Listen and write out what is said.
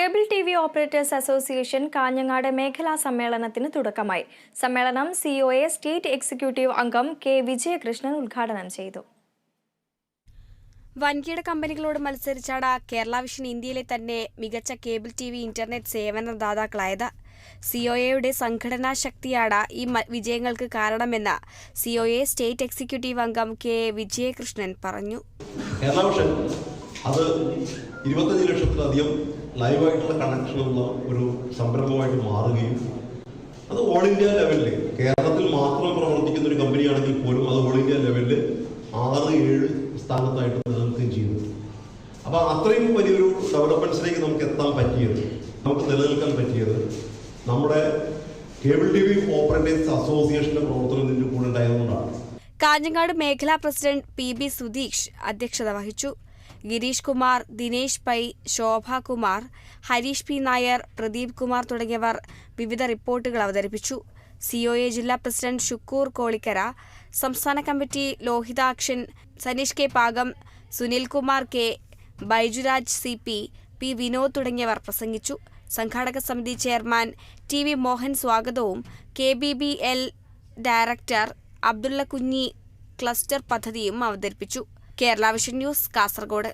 Cable TV operators association Kanhangad മേഖലാ സമ്മേളനത്തിന് തുടക്കമായി. സമ്മേളനം സിഒഎ സ്റ്റേറ്റ് എക്സിക്യൂട്ടീവ് അംഗം കെ വിജയകൃഷ്ണൻ ഉദ്ഘാടനം ചെയ്തു. വൻകിട കമ്പനികളോട് മത്സരിച്ചാണ് കേരള വിഷൻ ഇന്ത്യയിലെ തന്നെ മികച്ച കേബിൾ ടിവി ഇന്റർനെറ്റ് സേവനദാതാക്കളായത്. സിഒഎയുടെ സംഘടനാ ശക്തിയാണ് ഈ വിജയങ്ങൾക്ക് കാരണമെന്ന് സിഒഎ സ്റ്റേറ്റ് എക്സിക്യൂട്ടീവ് അംഗം കെ വിജയകൃഷ്ണൻ പറഞ്ഞു. കേരള വിഷൻ അത് 25 ലക്ഷത്തിലധികം ലൈവായിട്ടുള്ള കണക്ഷനുള്ള ഒരു സംരംഭമായിട്ട് മാറുകയും അത് ഓൾ ഇന്ത്യ ലെവലിൽ കേരളത്തിൽ മാത്രം പ്രവർത്തിക്കുന്ന ഒരു കമ്പനിയാണെങ്കിൽ പോലും അത് ഓൾ ഇന്ത്യ ലെവലിൽ 6-7 സ്ഥാനത്തായിട്ട് നിലനിൽക്കുകയും ചെയ്യുന്നു. അപ്പോൾ അത്രയും വലിയൊരു ഡെവലപ്മെന്റ്സിലേക്ക് നമുക്ക് എത്താൻ പറ്റിയത്, നമുക്ക് നിലനിൽക്കാൻ പറ്റിയത് നമ്മുടെ കേബിൾ ടിവി ഓപ്പറേറ്റേഴ്സ് അസോസിയേഷന്റെ പ്രവർത്തനത്തിന്റെ കൂടെ ഉണ്ടായതുകൊണ്ടാണ്. കാഞ്ഞങ്ങാട് മേഖലാ പ്രസിഡന്റ് PB സുധീഷ് അധ്യക്ഷത വഹിച്ചു. ഗിരീഷ് കുമാർ, ദിനേശ് പൈ, ശോഭാകുമാർ, ഹരീഷ് P നായർ, പ്രദീപ് കുമാർ തുടങ്ങിയവർ വിവിധ റിപ്പോർട്ടുകൾ അവതരിപ്പിച്ചു. സിഒഎ ജില്ലാ പ്രസിഡന്റ് ഷുക്കൂർ കോളിക്കര, സംസ്ഥാന കമ്മിറ്റി ലോഹിതാക്ഷൻ, സനീഷ് K പാകം, Sunil Kumar K, Baijuraj CP, P Vinod തുടങ്ങിയവർ പ്രസംഗിച്ചു. സംഘാടക സമിതി ചെയർമാൻ TV മോഹൻ സ്വാഗതവും KBBL ഡയറക്ടർ അബ്ദുള്ള കുഞ്ഞി ക്ലസ്റ്റർ പദ്ധതിയും അവതരിപ്പിച്ചു. Kerala vision news, Kasaragod.